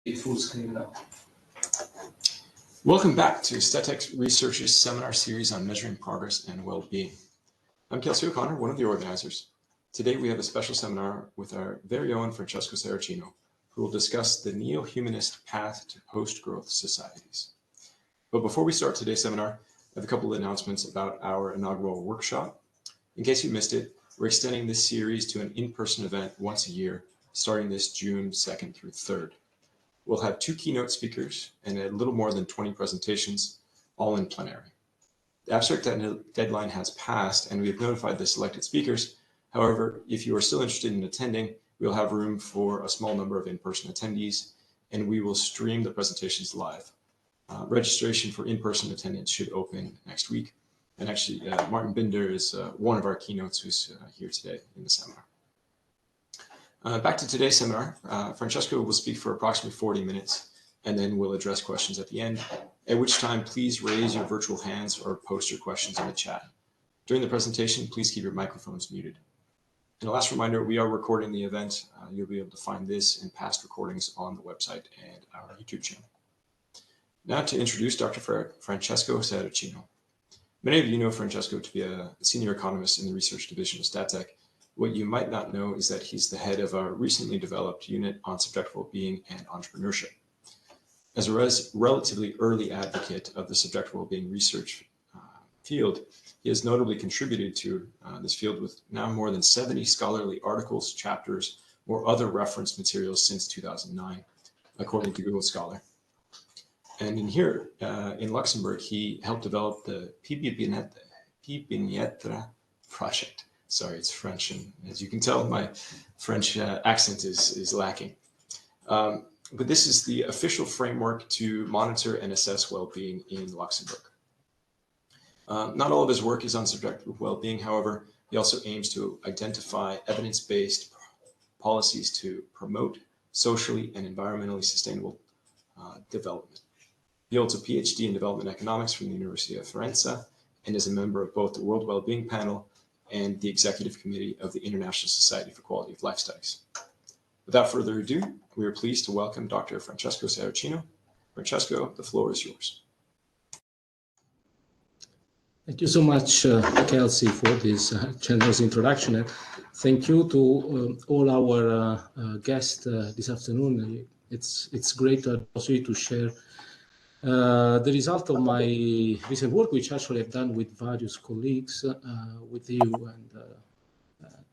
full screen now. Welcome back to STATEC's Researchers Seminar Series on Measuring Progress and Well-Being. I'm Kelsey O'Connor, one of the organizers. Today we have a special seminar with our very own Francesco Sarracino, who will discuss the neo-humanist path to post-growth societies. But before we start today's seminar, I have a couple of announcements about our inaugural workshop. In case you missed it, we're extending this series to an in-person event once a year, starting this June 2nd through 3rd. We'll have 2 keynote speakers and a little more than 20 presentations, all in plenary. The abstract deadline has passed and we have notified the selected speakers. However, if you are still interested in attending, we'll have room for a small number of in-person attendees and we will stream the presentations live. Registration for in-person attendance should open next week. And actually, Martin Binder is one of our keynotes who's here today in the seminar. Back to today's seminar, Francesco will speak for approximately 40 minutes, and then we'll address questions at the end, at which time please raise your virtual hands or post your questions in the chat. During the presentation, please keep your microphones muted. And a last reminder, we are recording the event. You'll be able to find this and past recordings on the website and our YouTube channel. Now to introduce Dr. Francesco Sarracino. Many of you know Francesco to be a senior economist in the research division of STATEC. What you might not know is that he's the head of our recently developed unit on subjective well-being and entrepreneurship. As a relatively early advocate of the subjective well-being research field, he has notably contributed to this field with now more than 70 scholarly articles, chapters, or other reference materials since 2009, according to Google Scholar. And in Luxembourg, he helped develop the Pipinietra project. Sorry, it's French, and as you can tell, my French accent is lacking. But this is the official framework to monitor and assess well-being in Luxembourg. Not all of his work is on subjective well-being, however, he also aims to identify evidence-based policies to promote socially and environmentally sustainable development. He holds a PhD in development economics from the University of Firenze and is a member of both the World Wellbeing Panel and the Executive Committee of the International Society for Quality of Life Studies. Without further ado, we are pleased to welcome Dr. Francesco Sarracino. Francesco, the floor is yours. Thank you so much, Kelsey, for this generous introduction. And thank you to all our guests this afternoon. It's great also to share the result of my recent work, which actually I've done with various colleagues, with you, and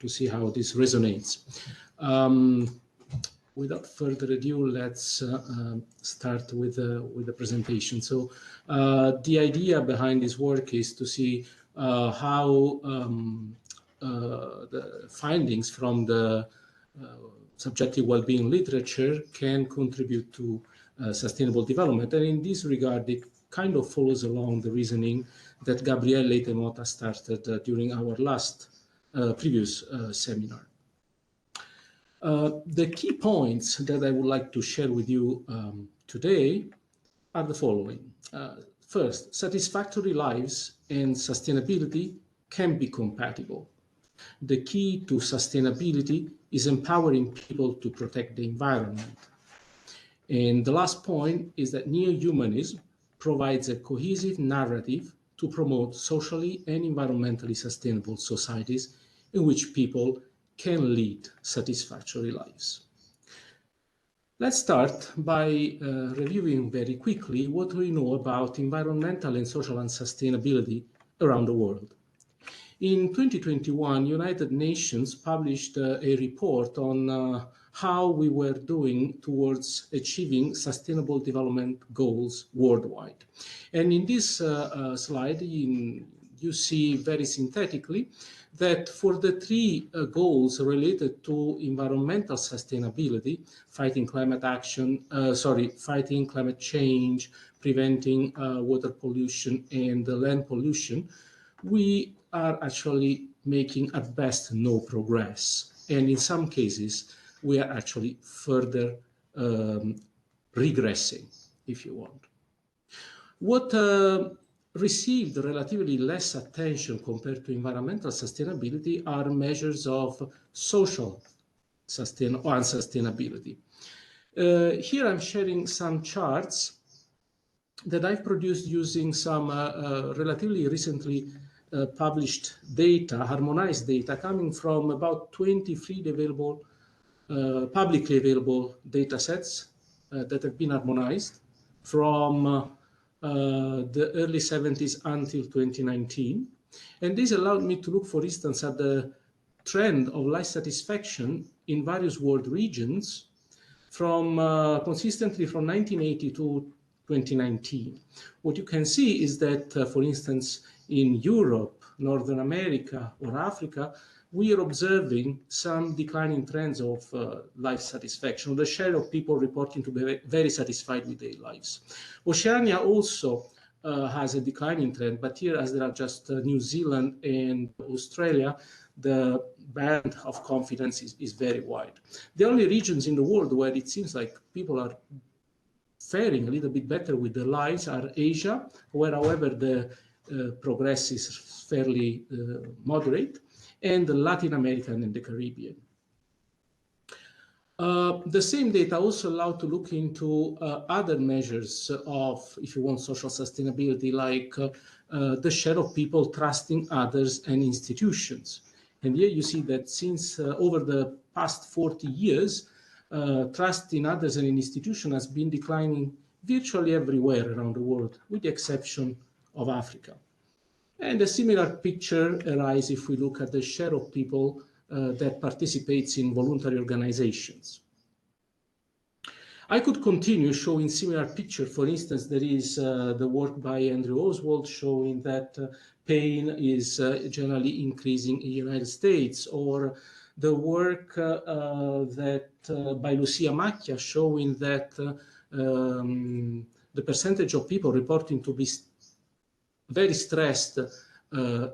to see how this resonates. Without further ado, let's start with the presentation. So the idea behind this work is to see how the findings from the subjective well-being literature can contribute to sustainable development. And in this regard, it kind of follows along the reasoning that Gabriele Temota started during our last previous seminar. The key points that I would like to share with you today are the following. First, satisfactory lives and sustainability can be compatible. The key to sustainability is empowering people to protect the environment. And the last point is that neo-humanism provides a cohesive narrative to promote socially and environmentally sustainable societies in which people can lead satisfactory lives. Let's start by reviewing very quickly what we know about environmental and social unsustainability around the world. In 2021, United Nations published a report on how we were doing towards achieving sustainable development goals worldwide. And in this slide, you see very synthetically that for the 3 goals related to environmental sustainability, fighting climate change, preventing water pollution and land pollution, we are actually making at best no progress. And in some cases, we are actually further regressing, if you want. What received relatively less attention compared to environmental sustainability are measures of social unsustainability. Here I'm sharing some charts that I've produced using some relatively recently published data, harmonized data, coming from about 20 freely available, publicly available data sets that have been harmonized from the early 70s until 2019. And this allowed me to look, for instance, at the trend of life satisfaction in various world regions from consistently from 1980 to 2019. What you can see is that, for instance, in Europe, Northern America, or Africa, we are observing some declining trends of life satisfaction, the share of people reporting to be very satisfied with their lives. Oceania also has a declining trend, but here, as there are just New Zealand and Australia, the band of confidence is very wide. The only regions in the world where it seems like people are faring a little bit better with their lives are Asia, where, however, the progress is fairly moderate, and Latin America and the Caribbean. The same data also allowed to look into other measures of, if you want, social sustainability, like the share of people trusting others and institutions. And here you see that since over the past 40 years, trust in others and in institutions has been declining virtually everywhere around the world, with the exception of Africa. And a similar picture arises if we look at the share of people that participates in voluntary organizations. I could continue showing similar picture. For instance, there is the work by Andrew Oswald showing that pain is generally increasing in the United States, or the work by Lucia Macchia showing that the percentage of people reporting to be very stressed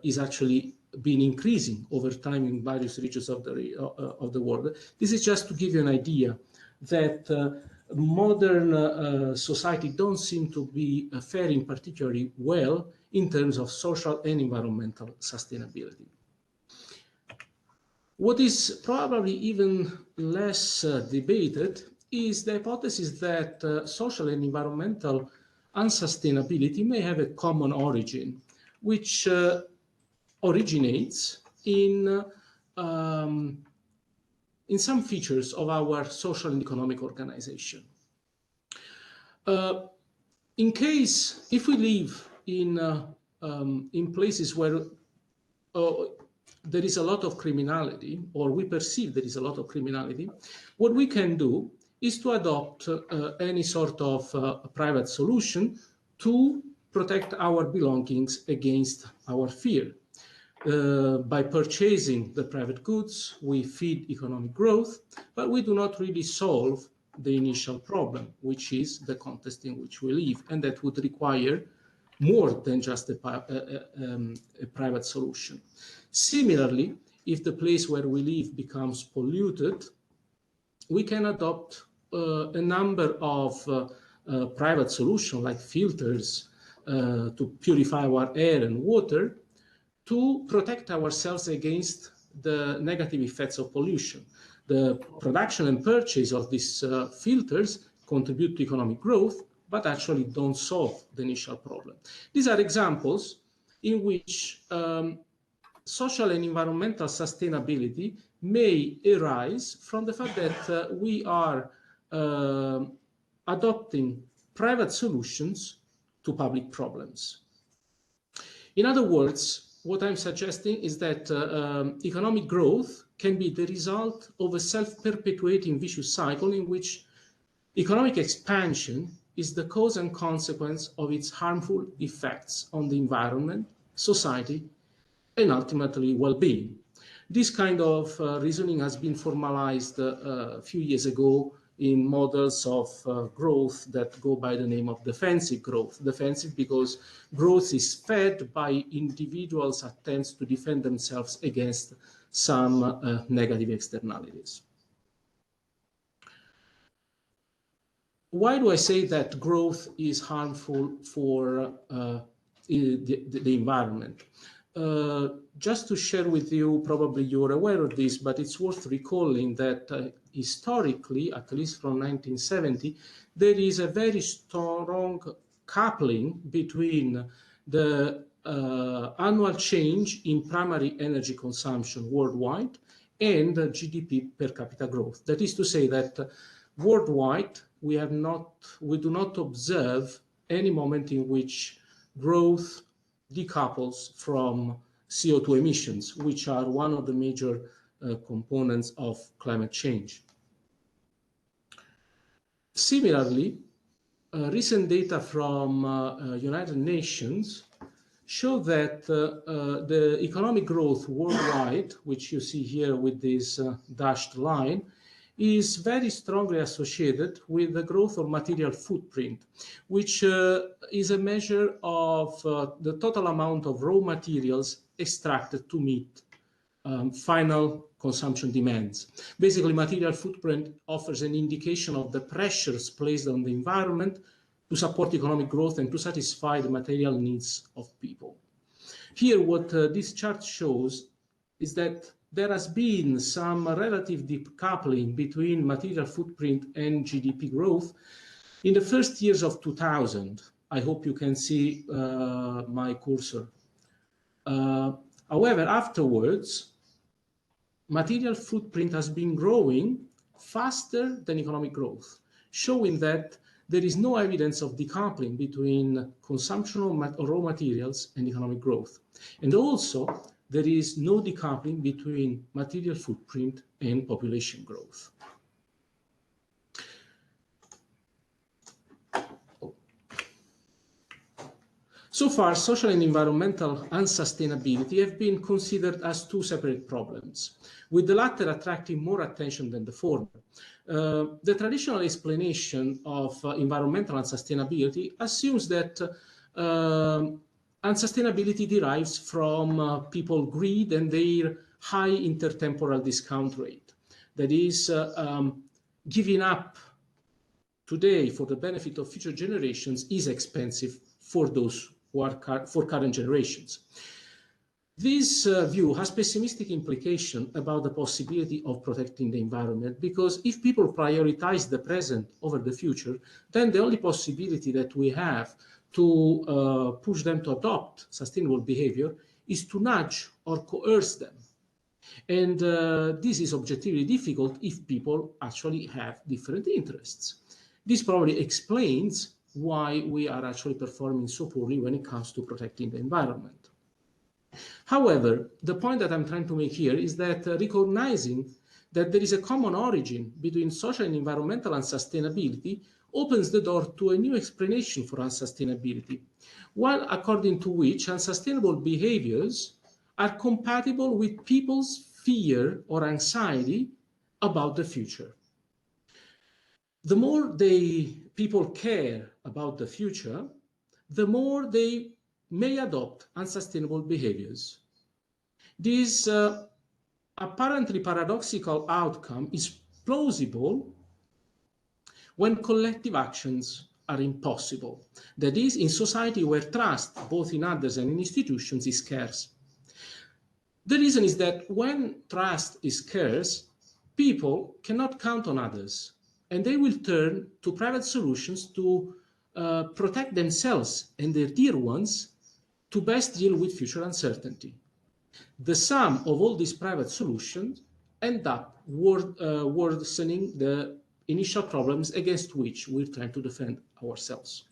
is actually been increasing over time in various regions of the world. This is just to give you an idea that modern society don't seem to be faring particularly well in terms of social and environmental sustainability. What is probably even less debated is the hypothesis that social and environmental unsustainability may have a common origin, which originates in some features of our social and economic organization. If we live in places where there is a lot of criminality, or we perceive there is a lot of criminality, what we can do is to adopt any sort of private solution to protect our belongings against our fear. By purchasing the private goods, we feed economic growth, but we do not really solve the initial problem, which is the context in which we live, and that would require more than just a private solution. Similarly, if the place where we live becomes polluted, we can adopt a number of private solutions like filters to purify our air and water, to protect ourselves against the negative effects of pollution. The production and purchase of these filters contribute to economic growth, but actually don't solve the initial problem. These are examples in which social and environmental sustainability may arise from the fact that we are adopting private solutions to public problems. In other words, what I'm suggesting is that economic growth can be the result of a self-perpetuating vicious cycle in which economic expansion is the cause and consequence of its harmful effects on the environment, society, and ultimately well-being. This kind of reasoning has been formalized a few years ago in models of growth that go by the name of defensive growth. Defensive because growth is fed by individuals' attempts to defend themselves against some negative externalities. Why do I say that growth is harmful for the environment? Just to share with you, probably you're aware of this, but it's worth recalling that historically, at least from 1970, there is a very strong coupling between the annual change in primary energy consumption worldwide and GDP per capita growth. That is to say that worldwide, we do not observe any moment in which growth decouples from CO2 emissions, which are one of the major components of climate change. Similarly, recent data from United Nations show that the economic growth worldwide, which you see here with this dashed line, is very strongly associated with the growth of material footprint, which is a measure of the total amount of raw materials extracted to meet final consumption demands. Basically, material footprint offers an indication of the pressures placed on the environment to support economic growth and to satisfy the material needs of people. Here, what this chart shows is that there has been some relative decoupling between material footprint and GDP growth in the first years of 2000. I hope you can see my cursor. However, afterwards, material footprint has been growing faster than economic growth, showing that there is no evidence of decoupling between consumption of raw materials and economic growth. And also, there is no decoupling between material footprint and population growth. So far, social and environmental unsustainability have been considered as two separate problems, with the latter attracting more attention than the former. The traditional explanation of environmental unsustainability assumes that unsustainability derives from people greed and their high intertemporal discount rate. That is, giving up today for the benefit of future generations is expensive for those who are for current generations. This view has pessimistic implication about the possibility of protecting the environment, because if people prioritize the present over the future, then the only possibility that we have to push them to adopt sustainable behavior is to nudge or coerce them. And this is objectively difficult if people actually have different interests. This probably explains why we are actually performing so poorly when it comes to protecting the environment. However, the point that I'm trying to make here is that recognizing that there is a common origin between social and environmental unsustainability opens the door to a new explanation for unsustainability, one according to which unsustainable behaviors are compatible with people's fear or anxiety about the future. The more people care about the future, the more they may adopt unsustainable behaviors. This apparently paradoxical outcome is plausible when collective actions are impossible. That is, in society where trust, both in others and in institutions, is scarce. The reason is that when trust is scarce, people cannot count on others, and they will turn to private solutions to protect themselves and their dear ones to best deal with future uncertainty. The sum of all these private solutions end up worsening the initial problems against which we're trying to defend ourselves.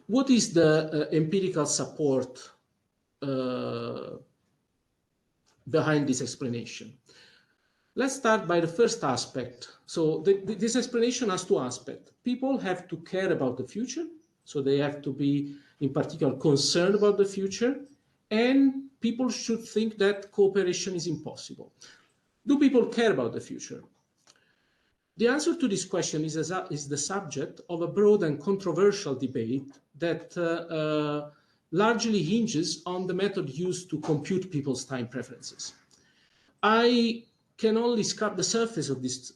What is the empirical support behind this explanation? Let's start by the first aspect. So this explanation has two aspects. People have to care about the future, so they have to be, in particular, concerned about the future, and people should think that cooperation is impossible. Do people care about the future? The answer to this question is the subject of a broad and controversial debate that largely hinges on the method used to compute people's time preferences. I can only scratch the surface of this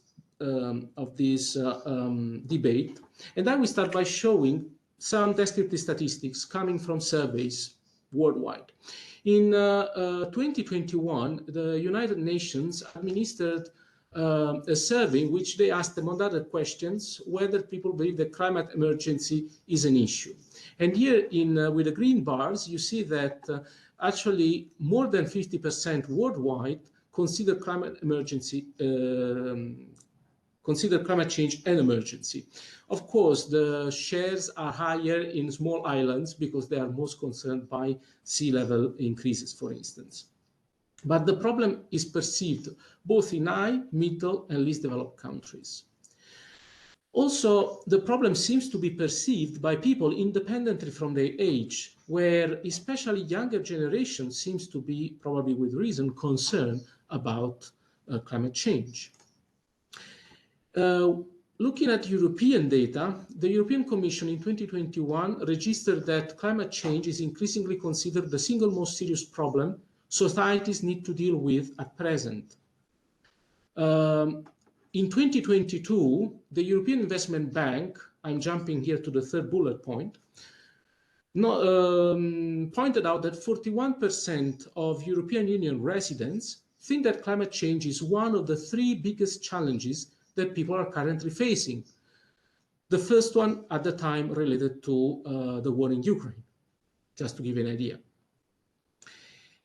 debate, and I will start by showing some descriptive statistics coming from surveys worldwide. In 2021, the United Nations administered a survey in which they asked, among other questions, whether people believe that climate emergency is an issue. And here with the green bars, you see that actually more than 50% worldwide consider climate emergency, consider climate change an emergency. Of course, the shares are higher in small islands because they are most concerned by sea level increases, for instance. But the problem is perceived both in high, middle, and least developed countries. Also, the problem seems to be perceived by people independently from their age, where especially younger generation seems to be, probably with reason, concerned about climate change. Looking at European data, the European Commission in 2021 registered that climate change is increasingly considered the single most serious problem societies need to deal with at present. In 2022, the European Investment Bank, I'm jumping here to the third bullet point, pointed out that 41% of European Union residents think that climate change is one of the three biggest challenges that people are currently facing. The first one at the time related to the war in Ukraine, just to give you an idea.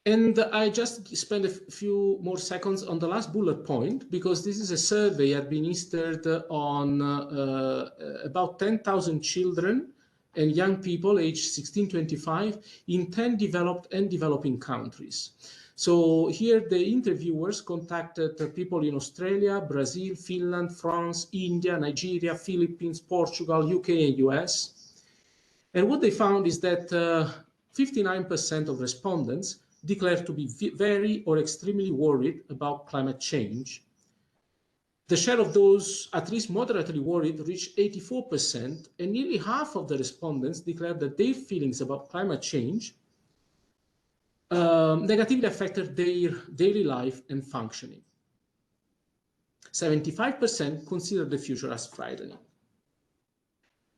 And I just spend a few more seconds on the last bullet point, because this is a survey administered on about 10,000 children and young people aged 16-25 in 10 developed and developing countries. So here the interviewers contacted people in Australia, Brazil, Finland, France, India, Nigeria, Philippines, Portugal, UK, and US. And what they found is that 59% of respondents declared to be very or extremely worried about climate change. The share of those at least moderately worried reached 84%, and nearly half of the respondents declared that their feelings about climate change negatively affected their daily life and functioning. 75% consider the future as frightening.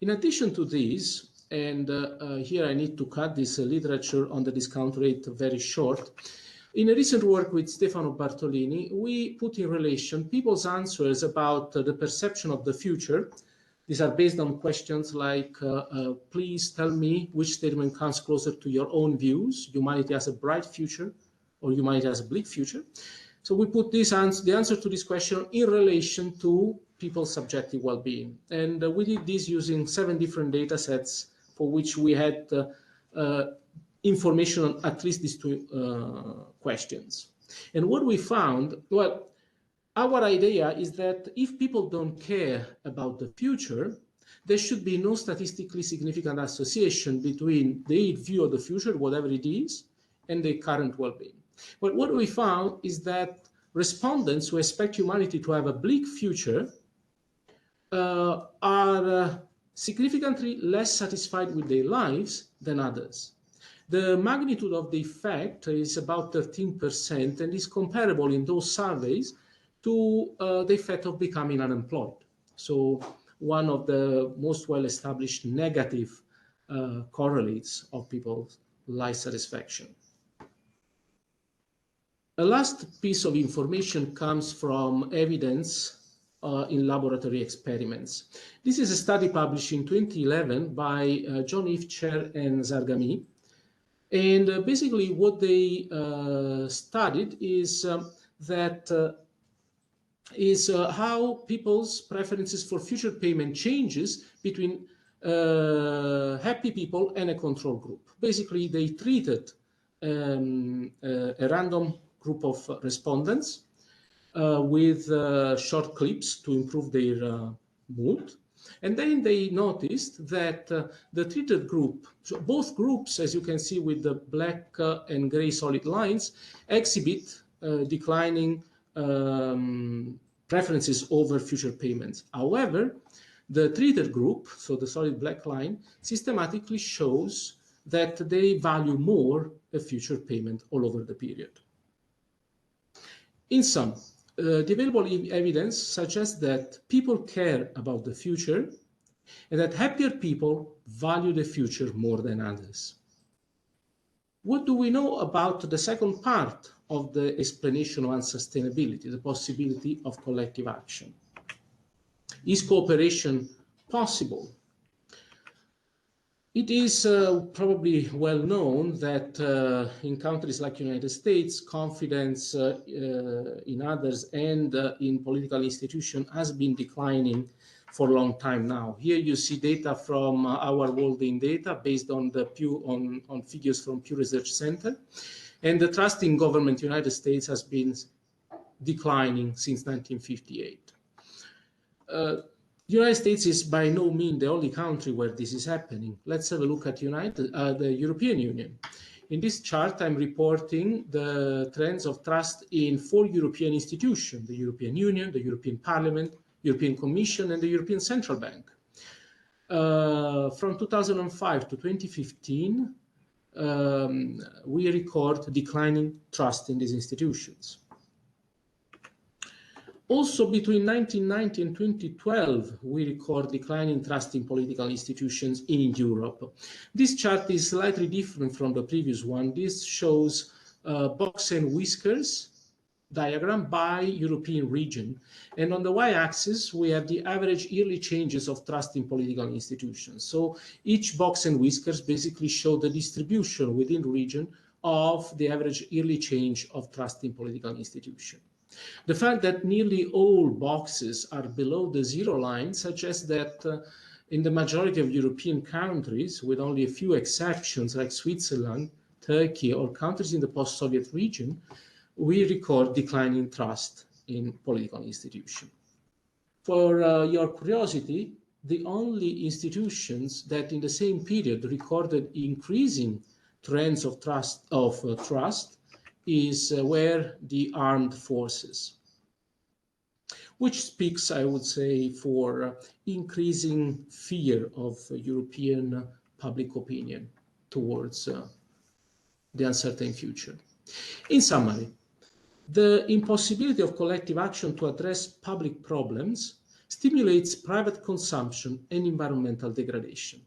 In addition to this, and here I need to cut this literature on the discount rate very short. In a recent work with Stefano Bartolini, we put in relation people's answers about the perception of the future. These are based on questions like, please tell me which statement comes closer to your own views. Humanity has a bright future, or humanity has a bleak future. So we put the answer to this question in relation to people's subjective well-being. And we did this using 7 different data sets for which we had information on at least these 2 questions. And what we found, well, our idea is that if people don't care about the future, there should be no statistically significant association between their view of the future, whatever it is, and their current well-being. But what we found is that respondents who expect humanity to have a bleak future are significantly less satisfied with their lives than others. The magnitude of the effect is about 13% and is comparable in those surveys to the effect of becoming unemployed. So one of the most well-established negative correlates of people's life satisfaction. A last piece of information comes from evidence in laboratory experiments. This is a study published in 2011 by John Ifcher and Zarghami. And basically what they studied is how people's preferences for future payment changes between happy people and a control group. Basically, they treated a random group of respondents with short clips to improve their mood. And then they noticed that the treated group, so both groups, as you can see with the black and gray solid lines, exhibit declining preferences over future payments. However, the treated group, so the solid black line, systematically shows that they value more a future payment all over the period. In sum, the available evidence suggests that people care about the future and that happier people value the future more than others. What do we know about the second part of the explanation of unsustainability, the possibility of collective action? Is cooperation possible? It is probably well known that in countries like the United States, confidence in others and in political institutions has been declining for a long time now. Here you see data from our World in Data based on the on figures from Pew Research Center, and the trust in government in the United States has been declining since 1958. The United States is by no means the only country where this is happening. Let's have a look at the European Union. In this chart, I'm reporting the trends of trust in 4 European institutions: the European Union, the European Parliament, European Commission, and the European Central Bank. From 2005 to 2015, we record declining trust in these institutions. Also, between 1990 and 2012, we record declining trust in political institutions in Europe. This chart is slightly different from the previous one. This shows box and whiskers diagram by European region. And on the y-axis, we have the average yearly changes of trust in political institutions. So each box and whiskers basically show the distribution within the region of the average yearly change of trust in political institutions. The fact that nearly all boxes are below the zero line suggests that in the majority of European countries, with only a few exceptions like Switzerland, Turkey, or countries in the post-Soviet region, we record declining trust in political institutions. For your curiosity, the only institutions that in the same period recorded increasing trends of trust were the armed forces, which speaks, I would say, for increasing fear of European public opinion towards the uncertain future. In summary, the impossibility of collective action to address public problems stimulates private consumption and environmental degradation.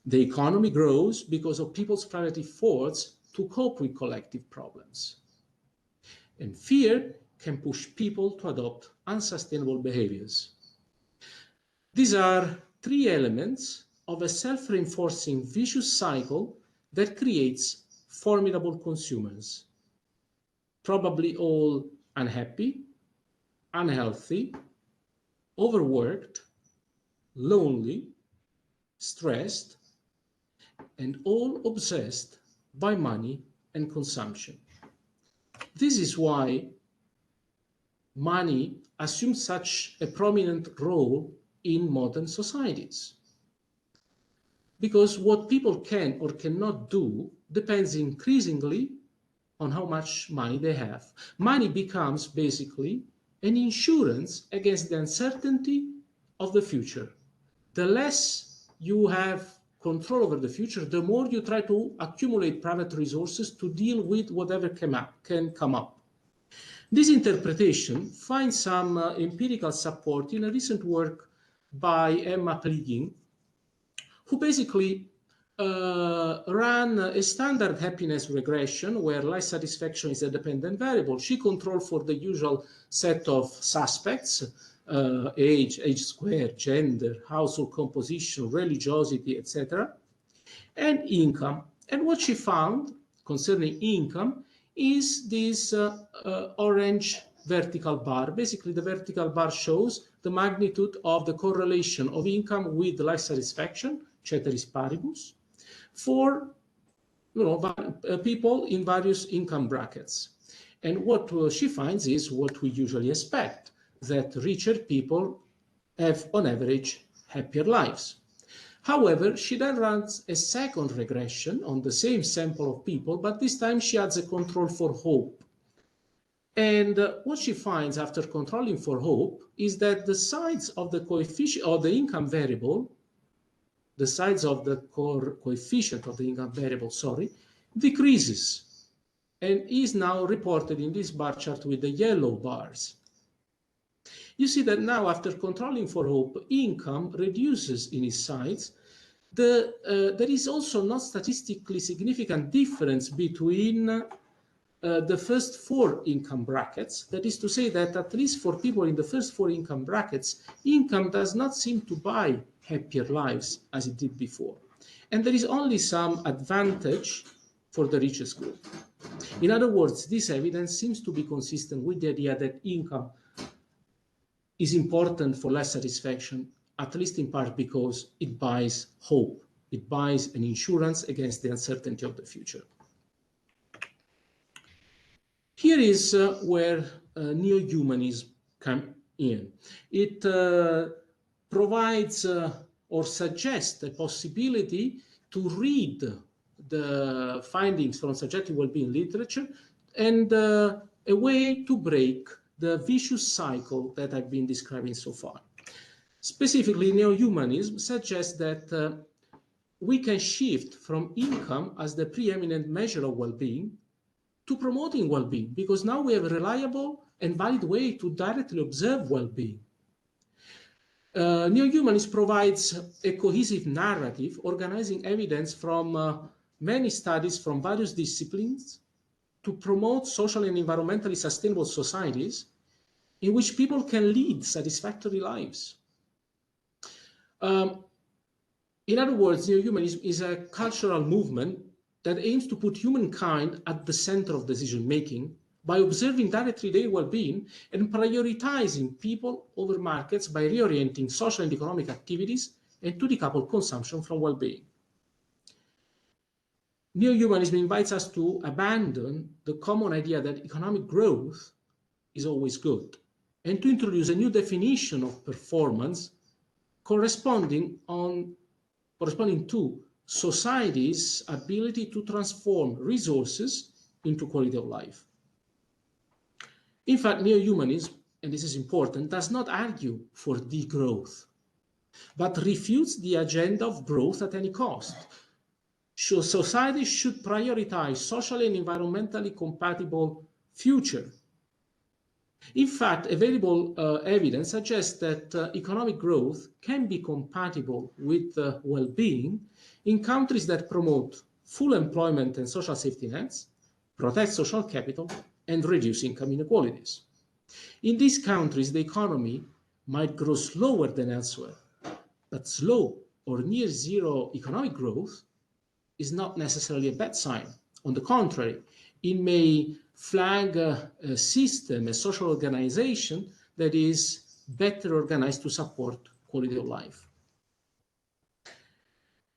The economy grows because of people's private efforts to cope with collective problems. And fear can push people to adopt unsustainable behaviors. These are 3 elements of a self-reinforcing vicious cycle that creates formidable consumers, probably all unhappy, unhealthy, overworked, lonely, stressed, and all obsessed by money and consumption. This is why money assumes such a prominent role in modern societies. Because what people can or cannot do depends increasingly on how much money they have. Money becomes basically an insurance against the uncertainty of the future. The less you have control over the future, the more you try to accumulate private resources to deal with whatever can come up. This interpretation finds some empirical support in a recent work by Emma Plieging, who basically ran a standard happiness regression where life satisfaction is a dependent variable. She controlled for the usual set of suspects: age squared, gender, household composition, religiosity, etc., and income. And what she found concerning income is this orange vertical bar. Basically, the vertical bar shows the magnitude of the correlation of income with life satisfaction, ceteris paribus, for people in various income brackets. And what she finds is what we usually expect, that richer people have, on average, happier lives. However, she then runs a second regression on the same sample of people, but this time she adds a control for hope. And what she finds after controlling for hope is that the sides of the coefficient of the income variable, the sides of the coefficient of the income variable, decreases, and is now reported in this bar chart with the yellow bars. You see that now, after controlling for hope, income reduces in its sides, There is also not statistically significant difference between the first 4 income brackets. That is to say that at least for people in the first 4 income brackets, income does not seem to buy happier lives as it did before. And there is only some advantage for the richest group. In other words, this evidence seems to be consistent with the idea that income is important for life satisfaction, at least in part because it buys hope. It buys an insurance against the uncertainty of the future. Here is where neo-humanism comes in. It provides or suggests the possibility to read the findings from subjective well-being literature and a way to break the vicious cycle that I've been describing so far. Specifically, neo-humanism suggests that we can shift from income as the preeminent measure of well-being to promoting well-being, because now we have a reliable and valid way to directly observe well-being. Neo-humanism provides a cohesive narrative organizing evidence from many studies from various disciplines to promote social and environmentally sustainable societies in which people can lead satisfactory lives. In other words, neo-humanism is a cultural movement that aims to put humankind at the center of decision-making by observing directly their well-being and prioritizing people over markets by reorienting social and economic activities and to decouple consumption from well-being. Neo-humanism invites us to abandon the common idea that economic growth is always good and to introduce a new definition of performance corresponding to society's ability to transform resources into quality of life. In fact, neo-humanism, and this is important, does not argue for degrowth, but refutes the agenda of growth at any cost. Society should prioritize socially and environmentally compatible future. In fact, available evidence suggests that economic growth can be compatible with well-being in countries that promote full employment and social safety nets, protect social capital, and reduce income inequalities. In these countries, the economy might grow slower than elsewhere, but slow or near zero economic growth is not necessarily a bad sign. On the contrary, it may flag a system, a social organization that is better organized to support quality of life.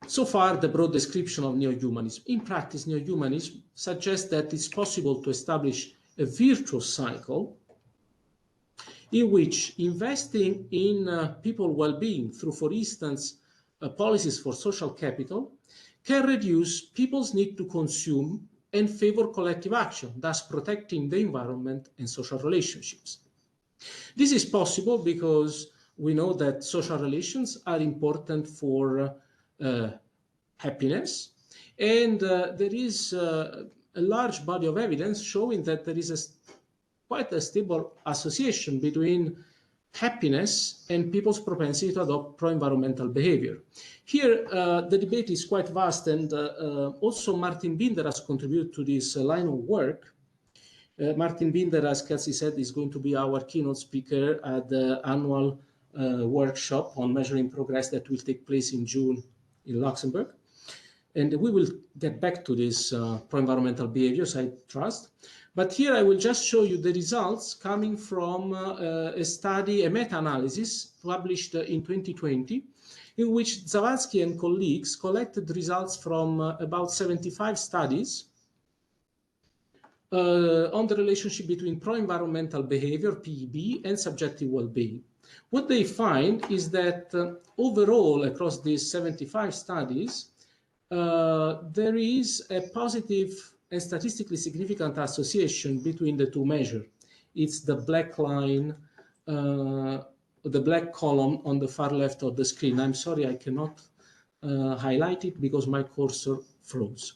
So far, the broad description of neo-humanism. In practice, neo-humanism suggests that it's possible to establish a virtuous cycle in which investing in people's well-being through, for instance, policies for social capital can reduce people's need to consume and favor collective action, thus protecting the environment and social relationships. This is possible because we know that social relations are important for happiness, and there is a large body of evidence showing that there is quite a stable association between happiness and people's propensity to adopt pro-environmental behavior. Here, the debate is quite vast, and also Martin Binder has contributed to this line of work. Martin Binder, as Kelsey said, is going to be our keynote speaker at the annual workshop on measuring progress that will take place in June in Luxembourg. And we will get back to this pro-environmental behaviors, I trust. But here I will just show you the results coming from a study, a meta-analysis published in 2020, in which Zawadzki and colleagues collected results from about 75 studies on the relationship between pro-environmental behavior, PEB, and subjective well-being. What they find is that overall, across these 75 studies, there is a positive and statistically significant association between the two measures. It's the black line, the black column on the far left of the screen. I'm sorry, I cannot highlight it because my cursor froze.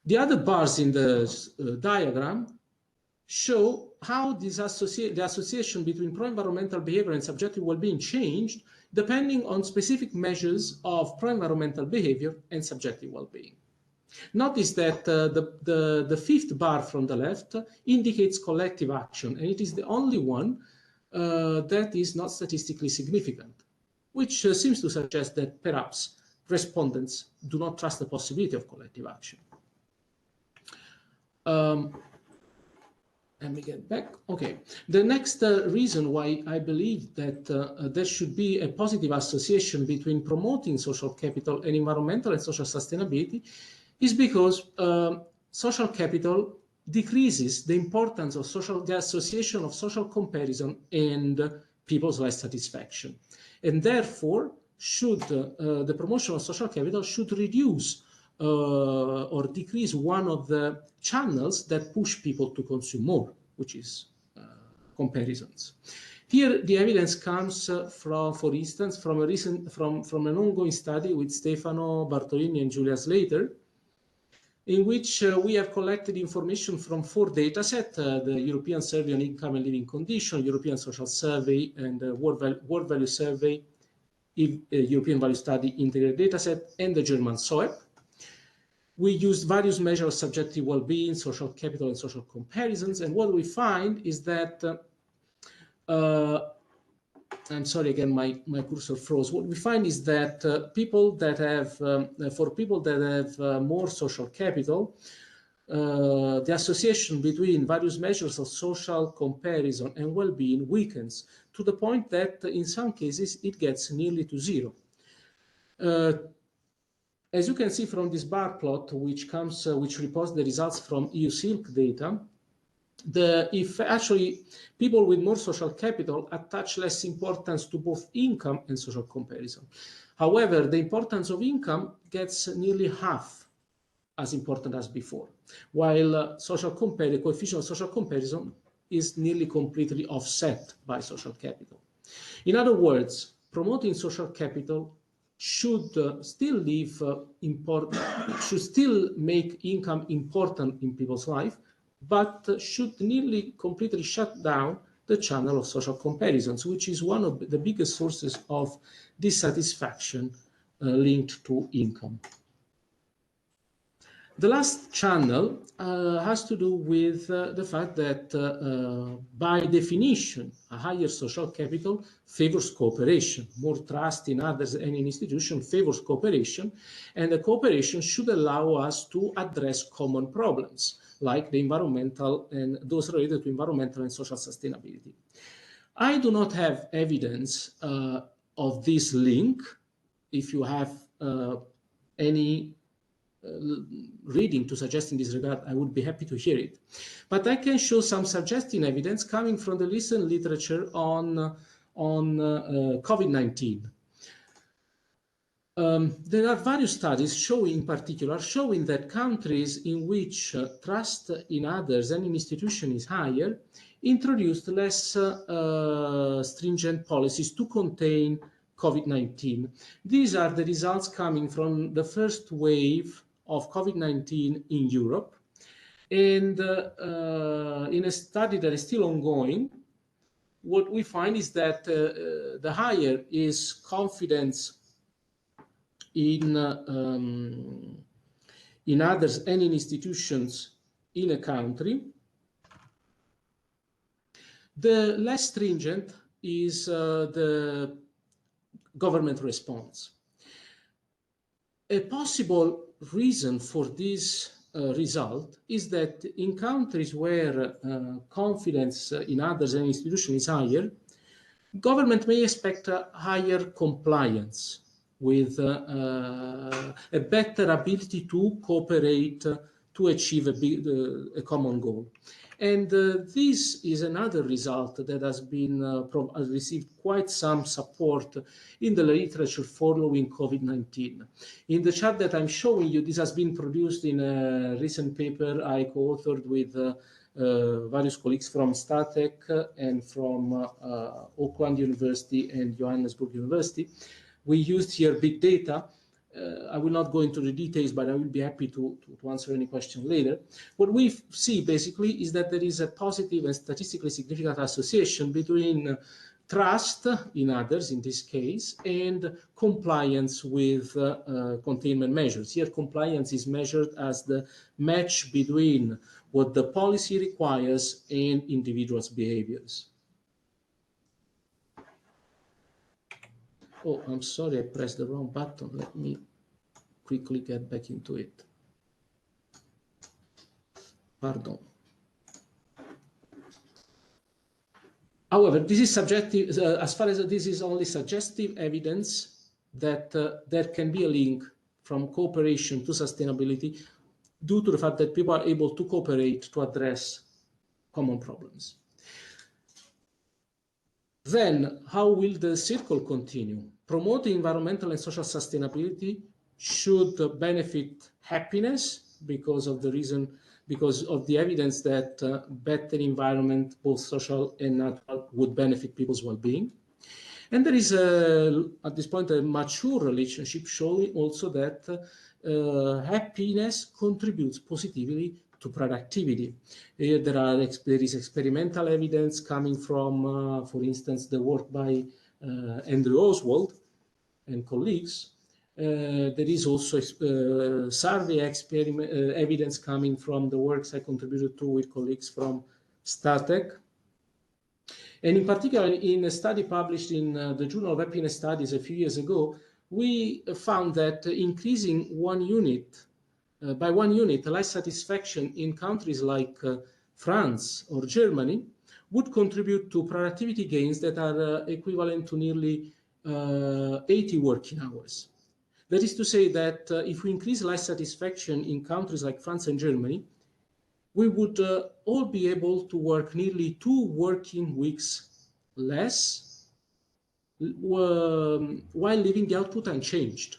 The other bars in the diagram show how the association between pro-environmental behavior and subjective well-being changed depending on specific measures of pro-environmental behavior and subjective well-being. Notice that the fifth bar from the left indicates collective action, and it is the only one that is not statistically significant, which seems to suggest that perhaps respondents do not trust the possibility of collective action. Let me get back. Okay. The next reason why I believe that there should be a positive association between promoting social capital and environmental and social sustainability is because social capital decreases the importance of the association of social comparison and people's life satisfaction. And therefore, the promotion of social capital should reduce or decrease one of the channels that push people to consume more, which is comparisons. Here, the evidence comes from, for instance, from an ongoing study with Stefano Bartolini and Giulia Slater, in which we have collected information from 4 datasets, the European Survey on Income and Living Conditions, European Social Survey, and World Value Survey, European Value Study Integrated Dataset, and the German SOEP. We used various measures of subjective well-being, social capital, and social comparisons. And what we find is that, I'm sorry, again, my cursor froze. What we find is that people that have, for people that have more social capital, the association between various measures of social comparison and well-being weakens to the point that in some cases it gets nearly to zero. As you can see from this bar plot, which reports the results from EU Silk data, if actually people with more social capital attach less importance to both income and social comparison. However, the importance of income gets nearly half as important as before, while coefficient of social comparison is nearly completely offset by social capital. In other words, promoting social capital should still make income important in people's life, but should nearly completely shut down the channel of social comparisons, which is one of the biggest sources of dissatisfaction linked to income. The last channel has to do with the fact that by definition, a higher social capital favors cooperation. More trust in others and in institutions favors cooperation, and the cooperation should allow us to address common problems, like the environmental and those related to environmental and social sustainability. I do not have evidence of this link. If you have any reading to suggest in this regard, I would be happy to hear it. But I can show some suggesting evidence coming from the recent literature on COVID-19. There are various studies showing that countries in which trust in others and in institutions is higher introduced less stringent policies to contain COVID-19. These are the results coming from the first wave of COVID-19 in Europe. And in a study that is still ongoing, what we find is that the higher is confidence in others and in institutions in a country, the less stringent is the government response. A possible reason for this result is that in countries where confidence in others and institutions is higher, government may expect a higher compliance with a better ability to cooperate to achieve a common goal. And this is another result that has been received quite some support in the literature following COVID-19. In the chart that I'm showing you, this has been produced in a recent paper I co-authored with various colleagues from STATEC and from Auckland University and Johannesburg University. We used here big data, I will not go into the details, but I will be happy to answer any question later. What we see basically is that there is a positive and statistically significant association between trust in others, in this case, and compliance with containment measures. Here, compliance is measured as the match between what the policy requires and individuals' behaviors. Oh, I'm sorry, I pressed the wrong button. Let me quickly get back into it. Pardon. However, this is subjective, as far as this is only suggestive evidence that there can be a link from cooperation to sustainability due to the fact that people are able to cooperate to address common problems. Then, how will the circle continue? Promoting environmental and social sustainability should benefit happiness because of the evidence that better environment, both social and natural, would benefit people's well-being. And there is, at this point, a mature relationship showing also that happiness contributes positively to productivity. There is experimental evidence coming from, for instance, the work by Andrew Oswald and colleagues. There is also survey evidence coming from the works I contributed to with colleagues from STATEC. And in particular, in a study published in the Journal of Happiness Studies a few years ago, we found that increasing by 1 unit life satisfaction in countries like France or Germany would contribute to productivity gains that are equivalent to nearly 80 working hours. That is to say that if we increase life satisfaction in countries like France and Germany, we would all be able to work nearly 2 working weeks less while leaving the output unchanged.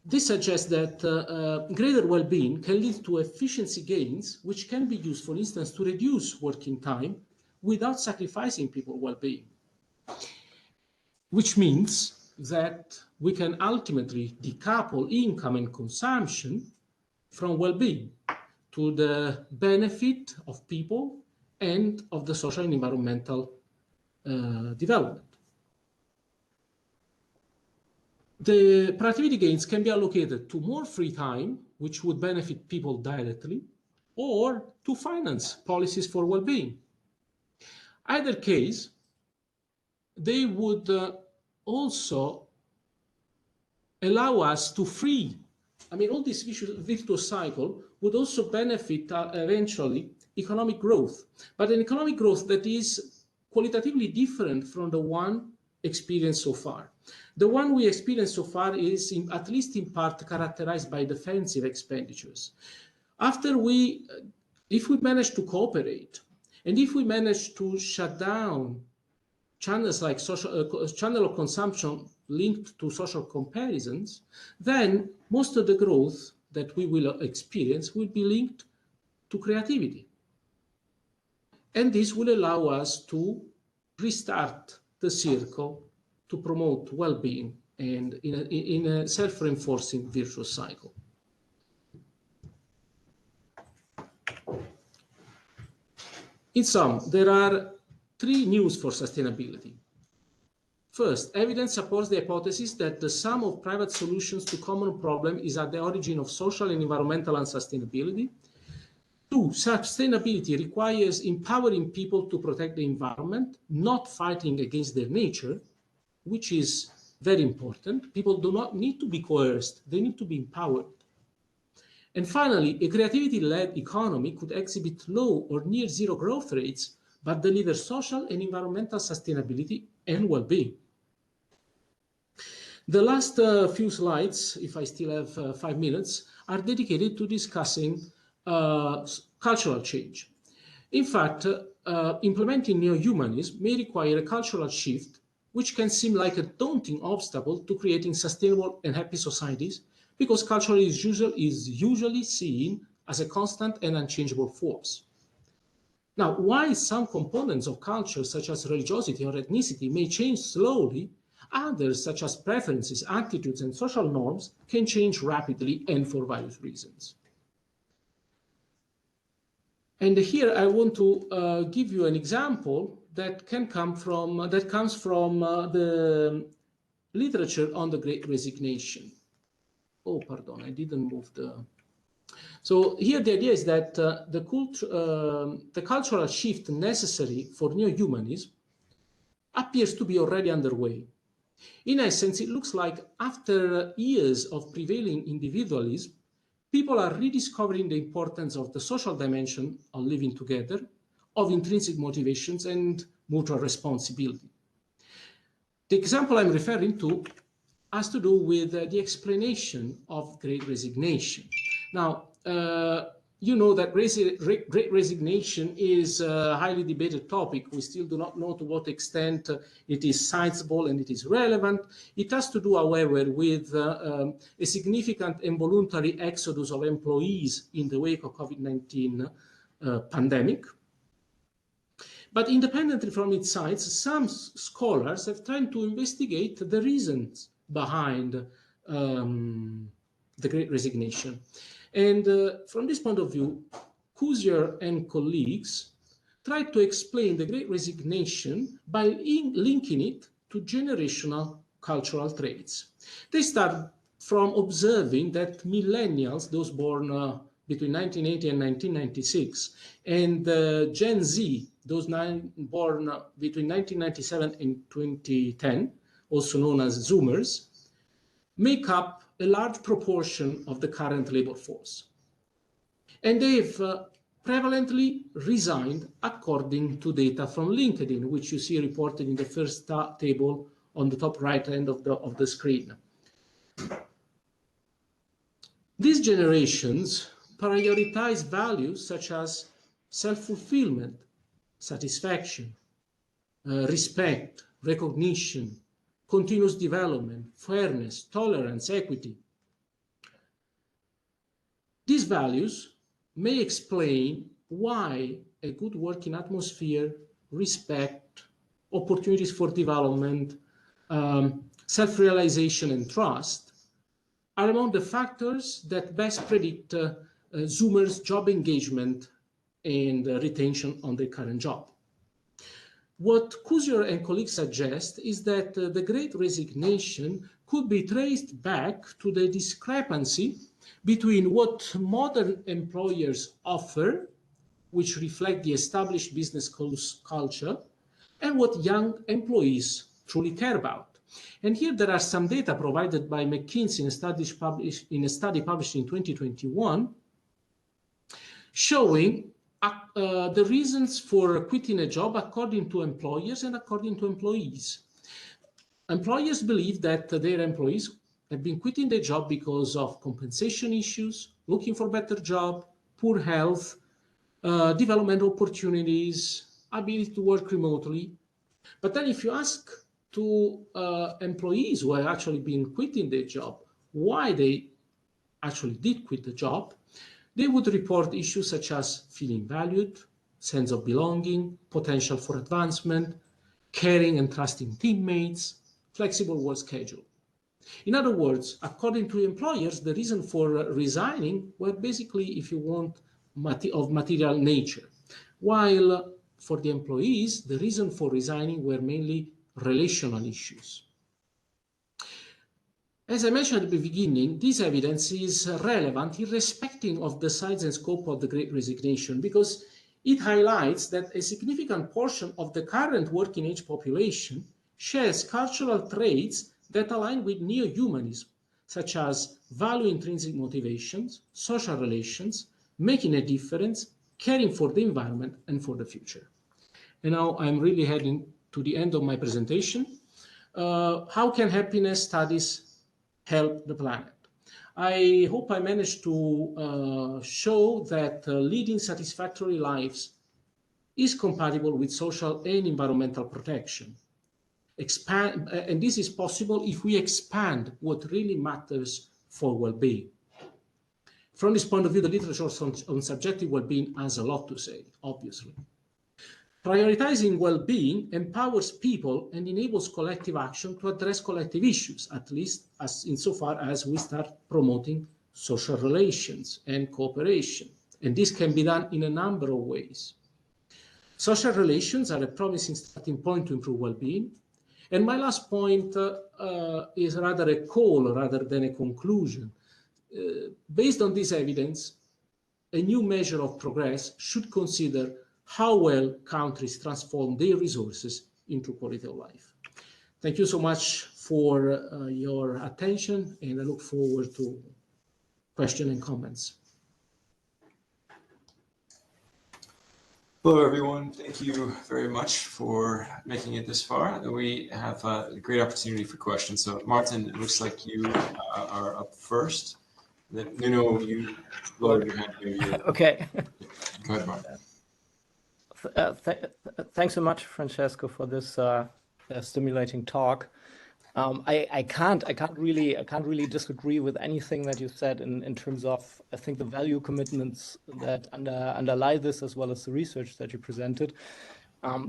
This suggests that greater well-being can lead to efficiency gains, which can be used, for instance, to reduce working time without sacrificing people's well-being. Which means that we can ultimately decouple income and consumption from well-being to the benefit of people and of the social and environmental development. The productivity gains can be allocated to more free time, which would benefit people directly, or to finance policies for well-being. Either case, they would also allow us to free. I mean, all this virtuous cycle would also benefit eventually economic growth, but an economic growth that is qualitatively different from the one experienced so far. The one we experienced so far is, at least in part, characterized by defensive expenditures. If we manage to cooperate, and if we manage to shut down channels like channel of consumption linked to social comparisons, then most of the growth that we will experience will be linked to creativity. And this will allow us to restart the circle to promote well-being and in a self-reinforcing virtuous cycle. In sum, there are 3 news for sustainability. First, evidence supports the hypothesis that the sum of private solutions to common problems is at the origin of social and environmental unsustainability. 2, sustainability requires empowering people to protect the environment, not fighting against their nature, which is very important. People do not need to be coerced, they need to be empowered. And finally, a creativity-led economy could exhibit low or near zero growth rates, but deliver social and environmental sustainability and well-being. The last few slides, if I still have 5 minutes, are dedicated to discussing cultural change. In fact, implementing neo-humanism may require a cultural shift, which can seem like a daunting obstacle to creating sustainable and happy societies, because culture is usually seen as a constant and unchangeable force. Now, while some components of culture, such as religiosity or ethnicity, may change slowly, Others, such as preferences, attitudes, and social norms, can change rapidly and for various reasons. And here I want to give you an example that comes from the literature on the Great Resignation. Oh, pardon, I didn't move the... So here the idea is that the cultural shift necessary for neo-humanism appears to be already underway. In essence, it looks like after years of prevailing individualism, people are rediscovering the importance of the social dimension of living together, of intrinsic motivations and mutual responsibility. The example I'm referring to has to do with the explanation of Great Resignation. Now, you know that Great Resignation is a highly debated topic. We still do not know to what extent it is sizable and it is relevant. It has to do, however, with a significant involuntary exodus of employees in the wake of COVID-19 pandemic. But independently from its sides, some scholars have tried to investigate the reasons behind the Great Resignation. And from this point of view, Coosier and colleagues tried to explain the Great Resignation by linking it to generational cultural traits. They start from observing that millennials, those born between 1980 and 1996, and Gen Z, those born between 1997 and 2010, also known as Zoomers, make up a large proportion of the current labor force. And they've prevalently resigned according to data from LinkedIn, which you see reported in the first table on the top right hand of the screen. These generations prioritize values such as self-fulfillment, satisfaction, respect, recognition, continuous development, fairness, tolerance, equity. These values may explain why a good working atmosphere, respect, opportunities for development, self-realization and trust are among the factors that best predict Zoomers' job engagement and retention on their current job. What Coosier and colleagues suggest is that the Great Resignation could be traced back to the discrepancy between what modern employers offer, which reflect the established business culture, and what young employees truly care about. And here there are some data provided by McKinsey in a study published in 2021, showing the reasons for quitting a job according to employers and according to employees. Employers believe that their employees have been quitting their job because of compensation issues, looking for a better job, poor health, development opportunities, ability to work remotely. But then if you ask to employees who have actually been quitting their job why they actually did quit the job, they would report issues such as feeling valued, sense of belonging, potential for advancement, caring and trusting teammates, flexible work schedule. In other words, according to employers, the reason for resigning were basically, if you want, of material nature, while for the employees, the reason for resigning were mainly relational issues. As I mentioned at the beginning, this evidence is relevant irrespective of the size and scope of the Great Resignation, because it highlights that a significant portion of the current working age population shares cultural traits that align with neo-humanism, such as value intrinsic motivations, social relations, making a difference, caring for the environment and for the future. And now I'm really heading to the end of my presentation. How can happiness studies help the planet? I hope I managed to show that leading satisfactory lives is compatible with social and environmental protection. And this is possible if we expand what really matters for well-being. From this point of view, the literature on subjective well-being has a lot to say, obviously. Prioritizing well-being empowers people and enables collective action to address collective issues, at least as insofar as we start promoting social relations and cooperation. And this can be done in a number of ways. Social relations are a promising starting point to improve well-being. And my last point is rather a call rather than a conclusion. Based on this evidence, a new measure of progress should consider how well countries transform their resources into quality of life. Thank you so much for your attention, and I look forward to questions and comments. Hello, everyone. Thank you very much for making it this far. We have a great opportunity for questions. So, Martin, it looks like you are up first. Then, Nuno, you lowered your hand. Okay. Go ahead, Martin. Thanks so much, Francesco, for this stimulating talk. I can't really disagree with anything that you said in terms of, I think, the value commitments that underlie this, as well as the research that you presented,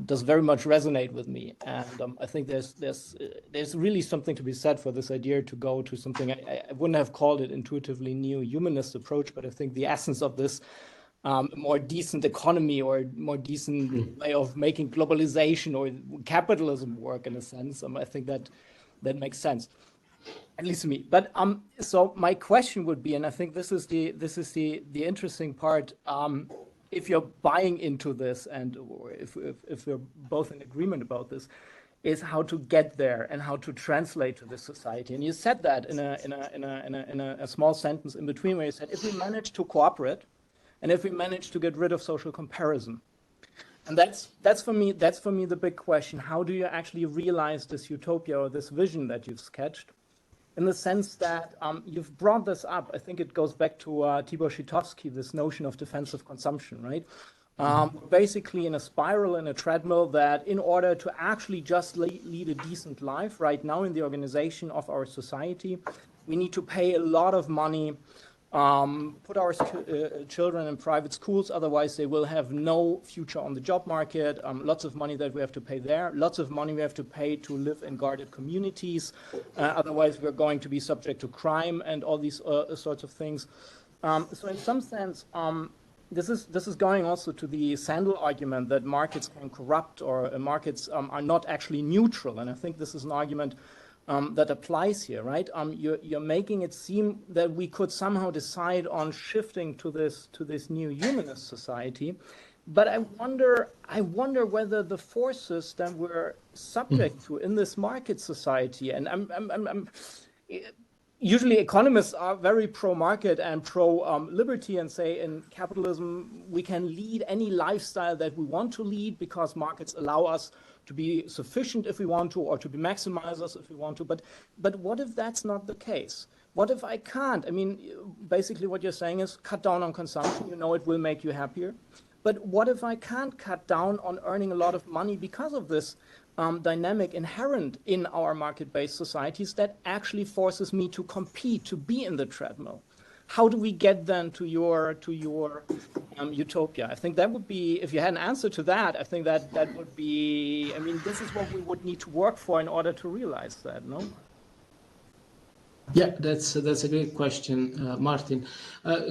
does very much resonate with me. And I think there's really something to be said for this idea to go to something I wouldn't have called it intuitively neo-humanist approach, but I think the essence of this more decent economy or more decent way of making globalization or capitalism work in a sense. I think that makes sense, at least to me. But so my question would be, and I think this is the interesting part. If you're buying into this, and or if we're both in agreement about this, is how to get there and how to translate to this society. And you said that in a small sentence in between, where you said, if we manage to cooperate, and if we manage to get rid of social comparison. And that's for me the big question. How do you actually realize this utopia or this vision that you've sketched? In the sense that you've brought this up. I think it goes back to Tibor Szytowski, this notion of defensive consumption, right? Basically in a spiral, in a treadmill, that in order to actually just lead a decent life right now in the organization of our society, we need to pay a lot of money, put our children in private schools, otherwise they will have no future on the job market. Lots of money that we have to pay there, lots of money we have to pay to live in guarded communities, otherwise we're going to be subject to crime and all these sorts of things. So in some sense, this is going also to the Sandel argument that markets can corrupt, or markets are not actually neutral, and I think this is an argument that applies here, right? You're making it seem that we could somehow decide on shifting to this new humanist society, but I wonder whether the forces that we're subject to in this market society, and usually economists are very pro-market and pro-liberty and say in capitalism we can lead any lifestyle that we want to lead because markets allow us to be sufficient if we want to, or to be maximizers if we want to. But what if that's not the case? What if I can't? I mean, basically what you're saying is cut down on consumption. You know it will make you happier. But what if I can't cut down on earning a lot of money because of this dynamic inherent in our market-based societies that actually forces me to compete, to be in the treadmill? How do we get then to your utopia? I think that would be, if you had an answer to that, I think that would be, I mean, this is what we would need to work for in order to realize that, no? Yeah, that's a great question, Martin.